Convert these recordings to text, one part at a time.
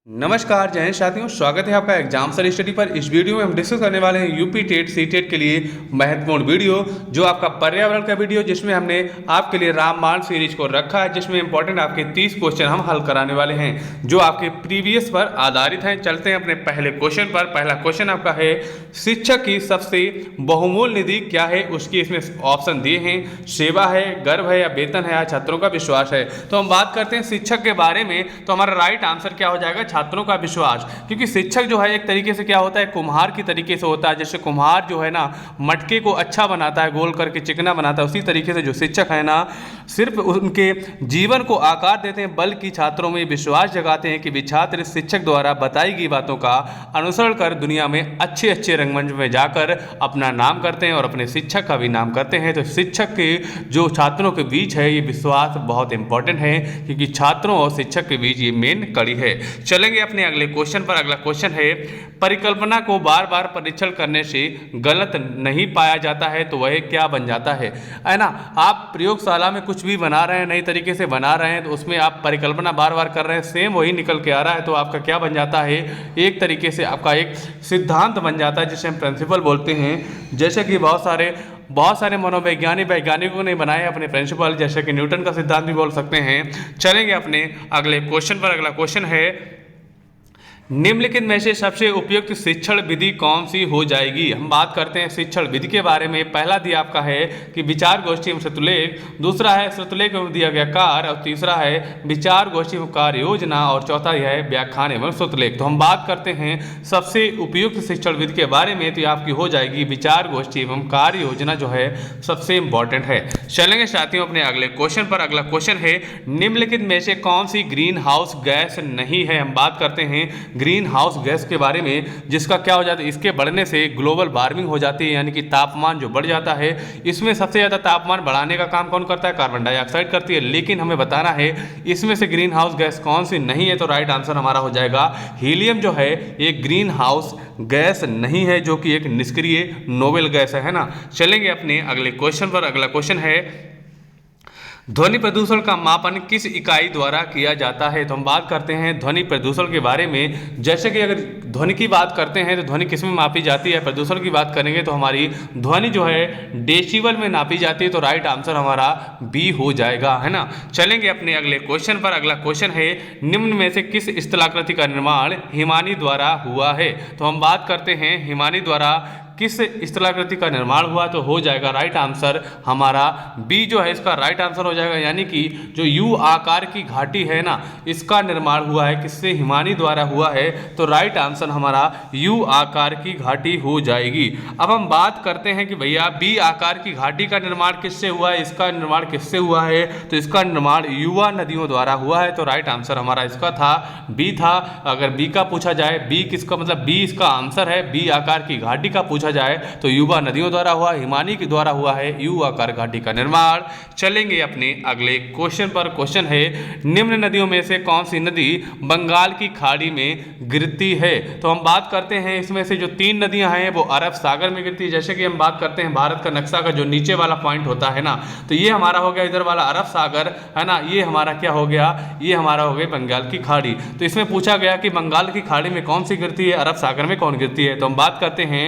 नमस्कार जय हिंद साथियों, स्वागत है आपका एग्जाम सर स्टडी पर। इस वीडियो में हम डिस्कस करने वाले हैं यूपी टेट सी टेट के लिए महत्वपूर्ण वीडियो, जो आपका पर्यावरण का वीडियो, जिसमें हमने आपके लिए रामबाण सीरीज को रखा है, जिसमें इंपॉर्टेंट आपके 30 क्वेश्चन हम हल कराने वाले हैं जो आपके प्रीवियस पर आधारित हैं। चलते हैं अपने पहले क्वेश्चन पर। पहला क्वेश्चन आपका है, शिक्षक की सबसे बहुमूल्य निधि क्या है? उसकी इसमें ऑप्शन दिए हैं, सेवा है, गर्व है, या वेतन है, या छात्रों का विश्वास है। तो हम बात करते हैं शिक्षक के बारे में, तो हमारा राइट आंसर क्या हो जाएगा? छात्रों का विश्वास। क्योंकि शिक्षक जो है एक तरीके से क्या होता है, कुम्हार की तरीके से होता है। जैसे कुम्हार जो है ना मटके को अच्छा बनाता है, गोल करके चिकना बनाता है, उसी तरीके से जो शिक्षक है ना सिर्फ उनके जीवन को आकार देते हैं, बल्कि छात्रों में विश्वास जगाते हैं कि वे छात्र शिक्षक द्वारा बताई गई बातों का अनुसरण कर दुनिया में अच्छे अच्छे रंगमंच में जाकर अपना नाम करते हैं और अपने शिक्षक का भी नाम करते हैं। तो शिक्षक के जो छात्रों के बीच है ये विश्वास बहुत इंपॉर्टेंट है, क्योंकि छात्रों और शिक्षक के बीच ये मेन कड़ी है। चलेंगे अपने अगले क्वेश्चन पर। अगला क्वेश्चन है, परिकल्पना को बार बार परीक्षण करने से गलत नहीं पाया जाता है तो वह क्या बन जाता है ना? आप प्रयोगशाला में कुछ भी बना रहे हैं, नई तरीके से बना रहे हैं, तो उसमें आप परिकल्पना बार बार कर रहे हैं, सेम वही निकल के आ रहा है, तो आपका क्या बन जाता है? एक तरीके से आपका एक सिद्धांत बन जाता है, जिसे हम प्रिंसिपल बोलते हैं। जैसे कि बहुत सारे वैज्ञानिकों ने बनाए अपने प्रिंसिपल, जैसे कि न्यूटन का सिद्धांत भी बोल सकते हैं। चलेंगे अपने अगले क्वेश्चन पर। अगला क्वेश्चन है, निम्नलिखित में से सबसे उपयुक्त शिक्षण विधि कौन सी हो जाएगी? हम बात करते हैं शिक्षण विधि के बारे में। पहला दिया आपका है कि विचार गोष्ठी एवं श्रुतलेख, दूसरा है श्रुतलेख एवं दिया गया कार्य, और तीसरा है विचार गोष्ठी एवं कार्य योजना, और चौथा यह है व्याख्यान एवं श्रुतलेख। तो हम बात करते हैं सबसे उपयुक्त शिक्षण विधि के बारे में, तो आपकी हो जाएगी विचार गोष्ठी एवं कार्य योजना, जो है सबसे इंपॉर्टेंट है। चलेंगे साथियों अपने अगले क्वेश्चन पर। अगला क्वेश्चन है, निम्नलिखित में से कौन सी ग्रीन हाउस गैस नहीं है? हम बात करते हैं ग्रीन हाउस गैस के बारे में, जिसका क्या हो जाता है, इसके बढ़ने से ग्लोबल वार्मिंग हो जाती है, यानी कि तापमान जो बढ़ जाता है। इसमें सबसे ज़्यादा तापमान बढ़ाने का काम कौन करता है? कार्बन डाइऑक्साइड करती है। लेकिन हमें बताना है इसमें से ग्रीन हाउस गैस कौन सी नहीं है, तो राइट आंसर हमारा हो जाएगा हीलियम, जो है एक ग्रीन हाउस गैस नहीं है, जो कि एक निष्क्रिय नोबेल गैस है ना। चलेंगे अपने अगले क्वेश्चन पर। अगला क्वेश्चन है, ध्वनि प्रदूषण का मापन किस इकाई द्वारा किया जाता है? तो हम बात करते हैं ध्वनि प्रदूषण के बारे में। जैसे कि अगर ध्वनि की बात करते हैं तो ध्वनि किस में मापी जाती है? प्रदूषण की बात करेंगे तो हमारी ध्वनि जो है डेसिबल में नापी जाती है, तो राइट आंसर हमारा बी हो जाएगा, है ना। चलेंगे अपने अगले क्वेश्चन पर। अगला क्वेश्चन है, निम्न में से किस स्थलाकृति का निर्माण हिमानी द्वारा हुआ है? तो हम बात करते हैं हिमानी द्वारा किस स्थलाकृति का निर्माण हुआ, तो हो जाएगा राइट आंसर हमारा बी, जो है इसका राइट आंसर हो जाएगा। यानी कि जो यू आकार की घाटी है ना, इसका निर्माण हुआ है किससे? हिमानी द्वारा हुआ है, तो राइट आंसर हमारा यू आकार की घाटी हो जाएगी। अब हम बात करते हैं कि भैया बी आकार की घाटी का निर्माण किससे हुआ है, इसका निर्माण किससे हुआ है? तो इसका निर्माण युवा नदियों द्वारा हुआ है, तो राइट आंसर हमारा इसका था बी था। अगर बी का पूछा जाए, बी किसका मतलब बी इसका आंसर है, बी आकार की घाटी का पूछा जाए तो युवा नदियों द्वारा हुआ, हिमानी के द्वारा हुआ है यू आकार घाटी का निर्माण। चलेंगे अपने अगले क्वेश्चन पर। क्वेश्चन है, निम्न नदियों में से कौन सी नदी बंगाल की खाड़ी में गिरती है? तो हम बात करते हैं इसमें से जो 3 नदियां हैं वो अरब सागर में गिरती है। जैसे कि हम बात करते हैं भारत का नक्शा का जो नीचे वाला पॉइंट होता है ना, तो ये हमारा हो गया इधर वाला अरब सागर, है ना। ये हमारा क्या हो गया? ये हमारा हो गया बंगाल की खाड़ी। तो इसमें पूछा गया कि बंगाल की खाड़ी में कौन सी गिरती है, अरब सागर में कौन गिरती है? तो हम बात करते हैं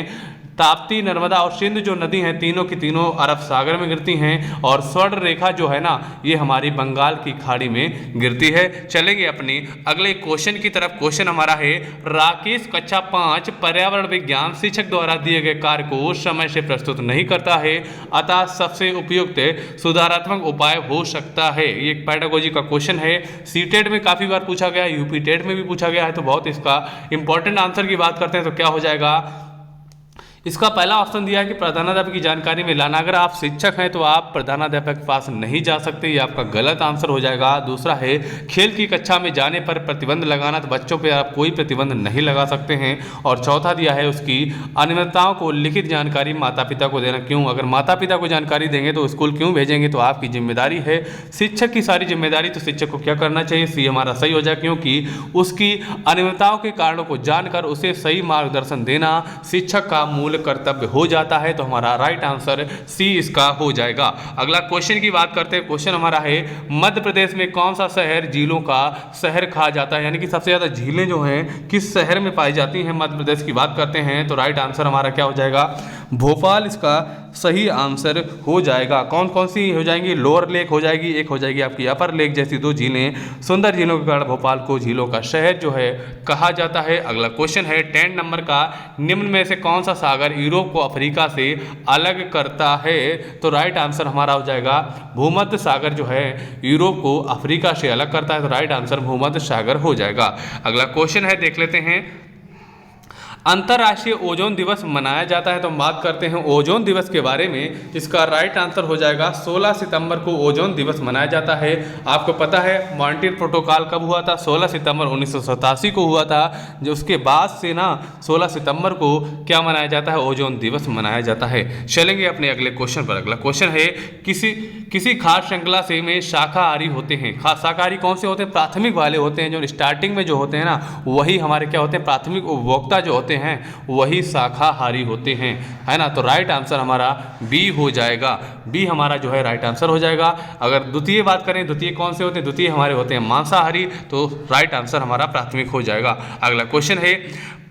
ताप्ती, नर्मदा और सिंध जो नदी हैं, तीनों की तीनों अरब सागर में गिरती हैं, और स्वर्ण रेखा जो है ना ये हमारी बंगाल की खाड़ी में गिरती है। चलेंगे अपने अगले क्वेश्चन की तरफ। क्वेश्चन हमारा है, राकेश कक्षा 5 पर्यावरण विज्ञान शिक्षक द्वारा दिए गए कार्य को समय से प्रस्तुत नहीं करता है, अतः सबसे उपयुक्त सुधारात्मक उपाय हो सकता है। ये एक पेडागोजी का क्वेश्चन है, सीटेट में काफी बार पूछा गया है, यूपी टेट में भी पूछा गया है, तो बहुत इसका इंपॉर्टेंट आंसर की बात करते हैं तो क्या हो जाएगा? इसका पहला ऑप्शन दिया है कि प्रधानाध्यापक की जानकारी में लाना। अगर आप शिक्षक हैं तो आप प्रधानाध्यापक के पास नहीं जा सकते, ये आपका गलत आंसर हो जाएगा। दूसरा है, खेल की कक्षा में जाने पर प्रतिबंध लगाना, तो बच्चों पे आप कोई प्रतिबंध नहीं लगा सकते हैं। और चौथा दिया है, उसकी अनियमितताओं को लिखित जानकारी माता पिता को देना। क्यों? अगर माता पिता को जानकारी देंगे तो स्कूल क्यों भेजेंगे, तो आपकी जिम्मेदारी है। शिक्षक की सारी जिम्मेदारी, तो शिक्षक को क्या करना चाहिए? सी हमारा सही हो जाए, क्योंकि उसकी अनियमितताओं के कारणों को जानकर उसे सही मार्गदर्शन देना शिक्षक का मूल मूल कर्तव्य हो जाता है। तो हमारा राइट आंसर सी इसका हो जाएगा। अगला क्वेश्चन की बात करते हैं। क्वेश्चन हमारा है मध्य प्रदेश में कौन सा शहर झीलों का शहर कहा जाता है, यानी कि सबसे ज़्यादा झीलें जो हैं किस शहर में पाई जाती हैं, मध्य प्रदेश की बात करते हैं। तो राइट आंसर हमारा क्या हो जाएगा, भोपाल इसका सही आंसर हो जाएगा। कौन कौन सी हो जाएंगी, लोअर लेक हो जाएगी, एक हो जाएगी आपकी अपर लेक जैसी दो झीलें। सुंदर झीलों के कारण भोपाल को झीलों का शहर जो है कहा जाता है। अगला क्वेश्चन है 10 नंबर का, निम्न में से कौन सा सागर यूरोप को अफ्रीका से अलग करता है। तो राइट आंसर हमारा हो जाएगा भूमध्य सागर जो है यूरोप को अफ्रीका से अलग करता है। तो राइट आंसर भूमध्य सागर हो जाएगा। अगला क्वेश्चन है देख लेते हैं, अंतर्राष्ट्रीय ओजोन दिवस मनाया जाता है। तो हम बात करते हैं ओजोन दिवस के बारे में। इसका राइट आंसर हो जाएगा 16 सितंबर को ओजोन दिवस मनाया जाता है। आपको पता है मॉन्ट्रियल प्रोटोकॉल कब हुआ था, 16 सितंबर 1987 को हुआ था। जो उसके बाद से ना 16 सितंबर को क्या मनाया जाता है, ओजोन दिवस मनाया जाता है। चलेंगे अपने अगले क्वेश्चन पर। अगला क्वेश्चन है किसी खाद्य श्रृंखला से में शाकाहारी होते हैं। शाकाहारी कौन से होते हैं, प्राथमिक वाले होते हैं। जो स्टार्टिंग में जो होते हैं ना वही हमारे क्या होते हैं, प्राथमिक उपभोक्ता जो होते हैं वही शाकाहारी होते हैं, है ना। तो राइट आंसर हमारा बी हो जाएगा। बी हमारा जो है राइट आंसर हो जाएगा। अगर द्वितीय बात करें, द्वितीय कौन से होते हैं, द्वितीय हमारे होते हैं मांसाहारी। तो राइट आंसर हमारा प्राथमिक हो जाएगा। अगला क्वेश्चन है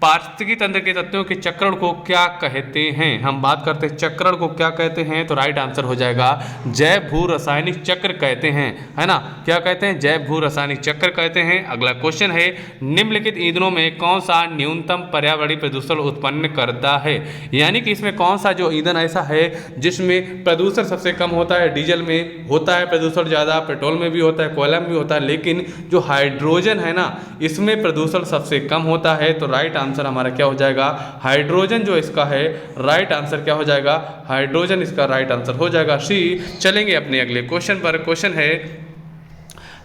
पारिस्थितिकी तंत्र के तत्वों के चक्रण को क्या कहते हैं। हम बात करते हैं चक्रण को क्या कहते हैं। तो राइट आंसर हो जाएगा जैव भू रासायनिक चक्र कहते हैं, है ना। क्या कहते हैं, जैव भू रासायनिक चक्र कहते हैं। अगला क्वेश्चन है निम्नलिखित ईंधनों में कौन सा न्यूनतम पर्यावरणीय प्रदूषण उत्पन्न करता है, यानी कि इसमें कौन सा जो ईंधन ऐसा है जिसमें प्रदूषण सबसे कम होता है। डीजल में होता है प्रदूषण ज़्यादा, पेट्रोल में भी होता है, कोयला में भी होता है, लेकिन जो हाइड्रोजन है ना इसमें प्रदूषण सबसे कम होता है। तो राइट आंसर हमारा क्या हो जाएगा, हाइड्रोजन जो इसका है राइट आंसर क्या हो जाएगा, हाइड्रोजन इसका राइट आंसर हो जाएगा सी। चलेंगे अपने अगले क्वेश्चन पर। क्वेश्चन है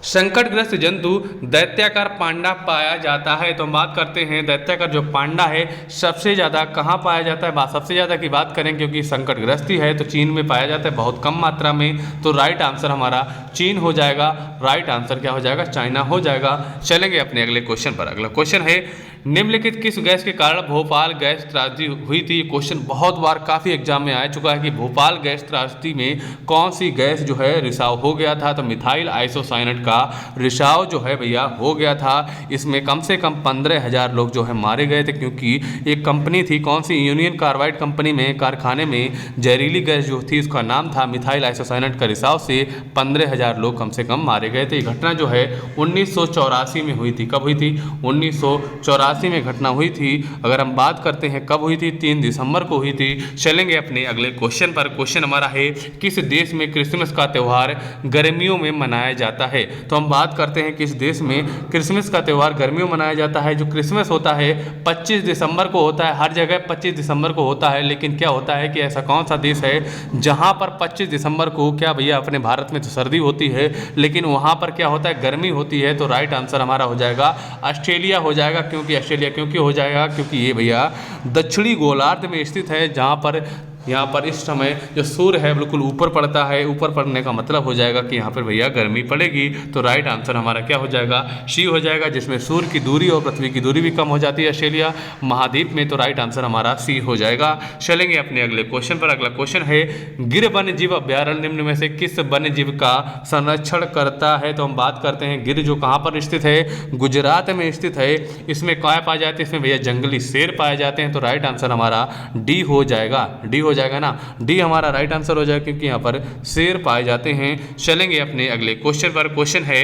संकटग्रस्त जंतु दैत्याकार पांडा पाया जाता है। तो हम बात करते हैं दैत्याकार जो पांडा है सबसे ज़्यादा कहाँ पाया जाता है। सबसे ज़्यादा की बात करें क्योंकि संकटग्रस्त ही है तो चीन में पाया जाता है बहुत कम मात्रा में। तो राइट आंसर हमारा चीन हो जाएगा। राइट आंसर क्या हो जाएगा, चाइना हो जाएगा। चलेंगे अपने अगले क्वेश्चन पर। अगला क्वेश्चन है निम्नलिखित किस गैस के कारण भोपाल गैस त्रासदी हुई थी। क्वेश्चन बहुत बार काफ़ी एग्जाम में आ चुका है कि भोपाल गैस त्रासदी में कौन सी गैस जो है रिसाव हो गया था। तो मिथाइल आइसोसाइनेट का रिसाव जो है भैया हो गया था। इसमें कम से कम 15,000 लोग जो है मारे गए थे, क्योंकि एक कंपनी थी, कौन सी, यूनियन कार्बाइड कंपनी में कारखाने में जहरीली गैस जो थी उसका नाम था मिथाइल आइसोसाइनेट का रिसाव से 15,000 लोग कम से कम मारे गए थे। ये घटना जो है 1984 में हुई थी। कब हुई थी, 1984 में घटना हुई थी। अगर हम बात करते हैं कब हुई थी, 3 दिसंबर को हुई थी। चलेंगे अपने अगले क्वेश्चन पर। क्वेश्चन हमारा है किस देश में क्रिसमस का त्यौहार गर्मियों में मनाया जाता है। तो हम बात करते हैं किस देश में क्रिसमस का त्यौहार गर्मियों में मनाया जाता है। जो क्रिसमस होता है 25 दिसंबर को होता है, हर जगह 25 दिसंबर को होता है, लेकिन क्या होता है कि ऐसा कौन सा देश है जहां पर 25 दिसंबर को, क्या भैया अपने भारत में तो सर्दी होती है लेकिन वहां पर क्या होता है, गर्मी होती है। तो राइट आंसर हमारा हो जाएगा ऑस्ट्रेलिया हो जाएगा। ऑस्ट्रेलिया क्योंकि हो जाएगा क्योंकि ये भैया दक्षिणी गोलार्ध में स्थित है, जहां पर यहाँ पर इस समय जो सूर्य है बिल्कुल ऊपर पड़ता है। ऊपर पड़ने का मतलब हो जाएगा कि यहाँ पर भैया गर्मी पड़ेगी। तो राइट आंसर हमारा क्या हो जाएगा, सी हो जाएगा, जिसमें सूर्य की दूरी और पृथ्वी की दूरी भी कम हो जाती है ऑस्ट्रेलिया महाद्वीप में। तो राइट आंसर हमारा सी हो जाएगा। चलेंगे अपने अगले क्वेश्चन पर। अगला क्वेश्चन है गिर वन्य जीव अभ्यारण्य निम्न में से किस वन्य जीव का संरक्षण करता है। तो हम बात करते हैं गिर जो कहाँ पर स्थित है, गुजरात में स्थित है। इसमें क्या पाए जाते हैं, इसमें भैया जंगली शेर पाए जाते हैं। तो राइट आंसर हमारा डी हो जाएगा। डी हो जाएगा ना, डी हमारा राइट आंसर हो जाएगा क्योंकि यहाँ पर शेर पाए जाते हैं। चलेंगे अपने अगले क्वेश्चन पर। क्वेश्चन है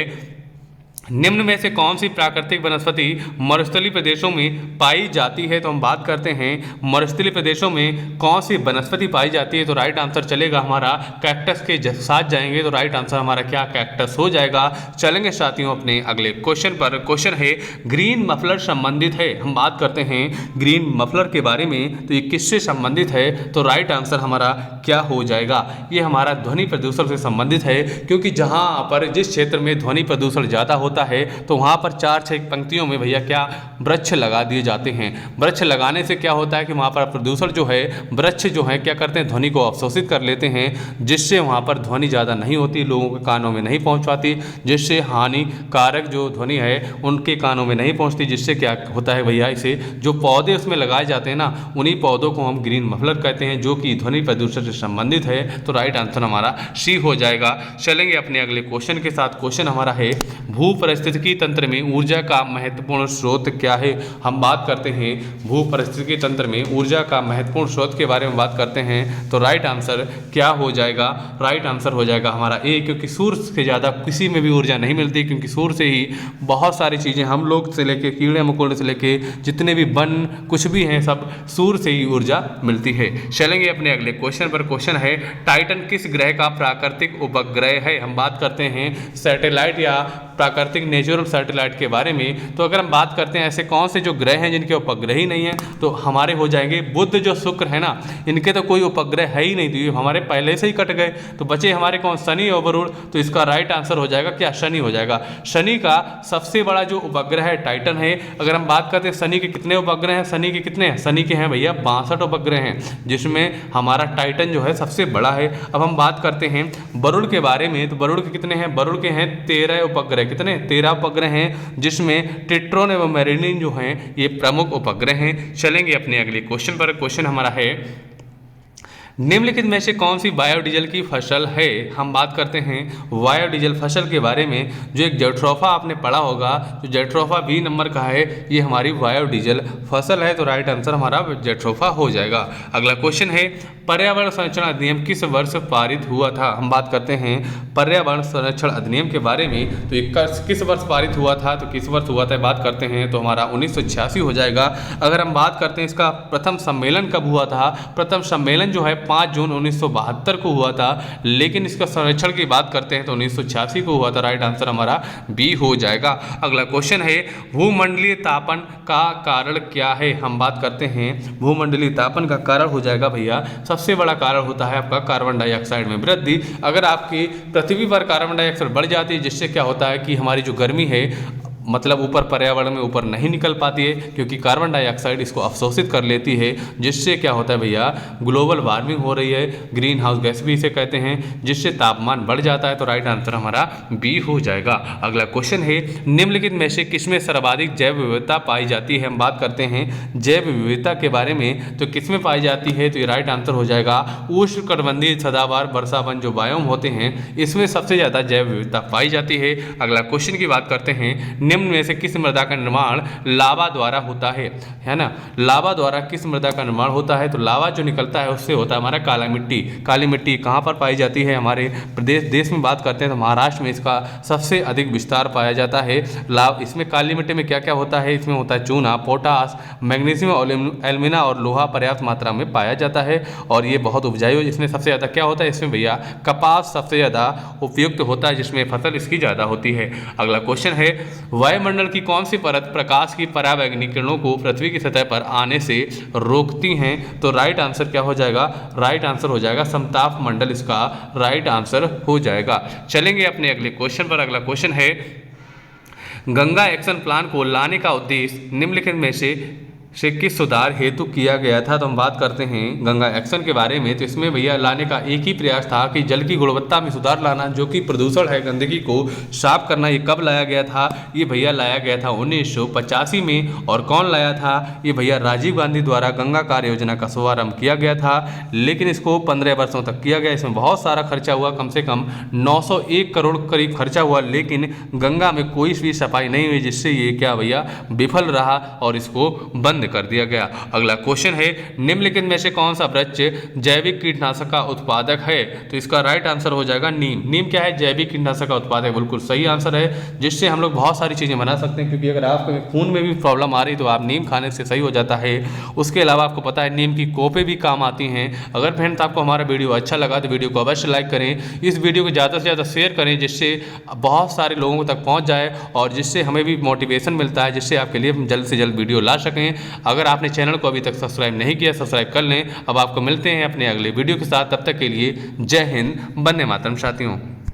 निम्न में से कौन सी प्राकृतिक वनस्पति मरुस्थलीय प्रदेशों में पाई जाती है। तो हम बात करते हैं मरुस्थलीय प्रदेशों में कौन सी वनस्पति पाई जाती है। तो राइट आंसर चलेगा हमारा कैक्टस के साथ जाएंगे। तो राइट आंसर हमारा क्या, कैक्टस हो जाएगा। चलेंगे साथियों अपने अगले क्वेश्चन पर। क्वेश्चन है ग्रीन मफलर संबंधित है। हम बात करते हैं ग्रीन मफलर के बारे में, तो ये किससे संबंधित है। तो राइट आंसर हमारा क्या हो जाएगा, ये हमारा ध्वनि प्रदूषण से संबंधित है, क्योंकि जहाँ पर जिस क्षेत्र में ध्वनि प्रदूषण ज़्यादा होता होता है तो वहाँ पर 4-6 पंक्तियों में भैया क्या वृक्ष लगा दिए जाते हैं। वृक्ष लगाने से क्या होता है कि वहाँ पर प्रदूषण जो है, वृक्ष जो है क्या करते हैं, ध्वनि को अवशोषित कर लेते हैं, जिससे वहाँ पर ध्वनि ज़्यादा नहीं होती, लोगों के कानों में नहीं पहुँच पाती, जिससे हानिकारक जो ध्वनि है उनके कानों में नहीं पहुँचती, जिससे क्या होता है भैया, इसे जो पौधे उसमें लगाए जाते हैं ना, उन्हीं पौधों को हम ग्रीन मफलर कहते हैं, जो कि ध्वनि प्रदूषण से संबंधित है। तो राइट आंसर हमारा सी हो जाएगा। चलेंगे अपने अगले क्वेश्चन के साथ। क्वेश्चन हमारा है भू परिस्थितिकी तंत्र में ऊर्जा का महत्वपूर्ण स्रोत क्या है। हम बात करते हैं भू परिस्थितिकी तंत्र में ऊर्जा का महत्वपूर्ण स्रोत के बारे में बात करते हैं। तो राइट आंसर क्या हो जाएगा, राइट आंसर हो जाएगा हमारा ए, क्योंकि सूर्य से ज़्यादा किसी में भी ऊर्जा नहीं मिलती, क्योंकि सूर्य से ही बहुत सारी चीज़ें, हम लोग से लेके कीड़े मकोड़े से लेके जितने भी वन कुछ भी हैं, सब सूर्य से ही ऊर्जा मिलती है। चलेंगे अपने अगले क्वेश्चन पर। क्वेश्चन है टाइटन किस ग्रह का प्राकृतिक उपग्रह है। हम बात करते हैं सैटेलाइट या प्राकृतिक नेचुरल सैटेलाइट के बारे में। तो अगर हम बात करते हैं ऐसे कौन से जो ग्रह हैं जिनके उपग्रह ही नहीं है, तो हमारे हो जाएंगे बुध जो शुक्र है ना, इनके तो कोई उपग्रह है ही नहीं, तो ये हमारे पहले से ही कट गए। तो बचे हमारे कौन, शनि और वरुण। तो इसका राइट आंसर हो जाएगा क्या, शनि हो जाएगा। शनि का सबसे बड़ा जो उपग्रह है टाइटन है। अगर हम बात करते हैं शनि के कितने उपग्रह हैं, शनि के कितने हैं, शनि के हैं भैया 62 उपग्रह हैं, जिसमें हमारा टाइटन जो है सबसे बड़ा है। अब हम बात करते हैं वरुण के बारे में। तो वरुण के कितने हैं, वरुण के हैं 13 उपग्रह। कितने, 13 उपग्रह हैं, जिसमें टिट्रोन एवं मेरिनिन जो हैं ये प्रमुख उपग्रह हैं। चलेंगे अपने अगले क्वेश्चन पर। क्वेश्चन हमारा है निम्नलिखित में से कौन सी बायोडीजल की फसल है। हम बात करते हैं बायोडीजल फसल के बारे में। जो एक जेट्रोफा आपने पढ़ा होगा, जो जेट्रोफा बी नंबर का है, ये हमारी बायोडीजल फसल है। तो राइट आंसर हमारा जेट्रोफा हो जाएगा। अगला क्वेश्चन है पर्यावरण संरक्षण अधिनियम किस वर्ष पारित हुआ था। हम बात करते हैं पर्यावरण संरक्षण अधिनियम के बारे में। तो ये किस वर्ष पारित हुआ था, तो किस वर्ष हुआ था बात करते हैं, तो हमारा 1986 हो जाएगा। अगर हम बात करते हैं इसका प्रथम सम्मेलन कब हुआ था, प्रथम सम्मेलन जो है 5 जून 1972 को हुआ था, लेकिन इसका संरक्षण की बात करते हैं तो 1986 को हुआ था। राइट आंसर हमारा बी हो जाएगा। अगला क्वेश्चन है भूमंडलीय तापन का कारण क्या है। हम बात करते हैं भूमंडलीय तापन का कारण हो जाएगा भैया, सबसे बड़ा कारण होता है आपका कार्बन डाइऑक्साइड में वृद्धि। अगर आपकी पृथ्वी पर कार्बन डाइऑक्साइड बढ़ जाती है, जिससे क्या होता है कि हमारी जो गर्मी है मतलब ऊपर पर्यावरण में ऊपर नहीं निकल पाती है, क्योंकि कार्बन डाइऑक्साइड इसको अवशोषित कर लेती है, जिससे क्या होता है भैया ग्लोबल वार्मिंग हो रही है, ग्रीन हाउस गैस भी इसे कहते हैं, जिससे तापमान बढ़ जाता है। तो राइट आंसर हमारा बी हो जाएगा। अगला क्वेश्चन है निम्नलिखित में से किसमें सर्वाधिक जैव विविधता पाई जाती है। हम बात करते हैं जैव विविधता के बारे में, तो किसमें पाई जाती है, तो ये राइट आंसर हो जाएगा उष्णकटिबंधीय सदाबहार वर्षावन जो बायोम होते हैं, इसमें सबसे ज़्यादा जैव विविधता पाई जाती है। अगला क्वेश्चन की बात करते हैं निम्न में से किस मृदा का निर्माण लावा द्वारा होता है ना। लावा द्वारा किस मृदा का निर्माण होता है, तो लावा जो निकलता है उससे होता है हमारा काला मिट्टी। काली मिट्टी कहाँ पर पाई जाती है, हमारे देश में बात करते हैं तो महाराष्ट्र में इसका सबसे अधिक विस्तार पाया जाता है। इसमें काली मिट्टी में क्या क्या होता है, इसमें होता है चूना, पोटास, मैग्नीशियम, एल्यूमिना और लोहा पर्याप्त मात्रा में पाया जाता है, और ये बहुत उपजाऊ। इसमें सबसे ज़्यादा क्या होता है, इसमें भैया कपास सबसे ज़्यादा उपयुक्त होता है, जिसमें फसल इसकी ज़्यादा होती है। अगला क्वेश्चन है वायुमंडल की कौन सी परत प्रकाश की परावैंगनिक किरणों को पृथ्वी की सतह पर आने से रोकती हैं। तो राइट आंसर क्या हो जाएगा, राइट आंसर हो जाएगा समताप मंडल, इसका राइट आंसर हो जाएगा। चलेंगे अपने अगले क्वेश्चन पर। अगला क्वेश्चन है गंगा एक्शन प्लान को लाने का उद्देश्य निम्नलिखित में से किस सुधार हेतु किया गया था। तो हम बात करते हैं गंगा एक्शन के बारे में। तो इसमें भैया लाने का एक ही प्रयास था कि जल की गुणवत्ता में सुधार लाना, जो कि प्रदूषण है, गंदगी को साफ करना। ये कब लाया गया था, ये भैया लाया गया था 1985 में। और कौन लाया था, ये भैया राजीव गांधी द्वारा गंगा कार्य योजना का शुभारंभ किया गया था, लेकिन इसको 15 वर्षों तक किया गया। इसमें बहुत सारा खर्चा हुआ, कम से कम 901 करोड़ करीब खर्चा हुआ, लेकिन गंगा में कोई भी सफाई नहीं हुई, जिससे ये क्या भैया विफल रहा और इसको बंद कर दिया गया। अगला क्वेश्चन है निम्नलिखित में से कौन सा वृक्ष जैविक कीटनाशक का उत्पादक है। तो इसका राइट आंसर हो जाएगा नीम। नीम क्या है, जैविक कीटनाशक का उत्पादक, बिल्कुल सही आंसर है, जिससे हम लोग बहुत सारी चीजें बना सकते हैं। क्योंकि अगर आपको खून में भी प्रॉब्लम आ रही तो आप नीम खाने से सही हो जाता है। उसके अलावा आपको पता है नीम की कोपे भी काम आती हैं। अगर फ्रेंड्स आपको हमारा वीडियो अच्छा लगा तो वीडियो को अवश्य लाइक करें, इस वीडियो को ज़्यादा से ज़्यादा शेयर करें, जिससे बहुत सारे लोगों तक पहुँच जाए और जिससे हमें भी मोटिवेशन मिलता है, जिससे आपके लिए हम जल्द से जल्द वीडियो ला सकें। अगर आपने चैनल को अभी तक सब्सक्राइब नहीं किया, सब्सक्राइब कर लें। अब आपको मिलते हैं अपने अगले वीडियो के साथ, तब तक के लिए जय हिंद, वंदे मातरम साथियों।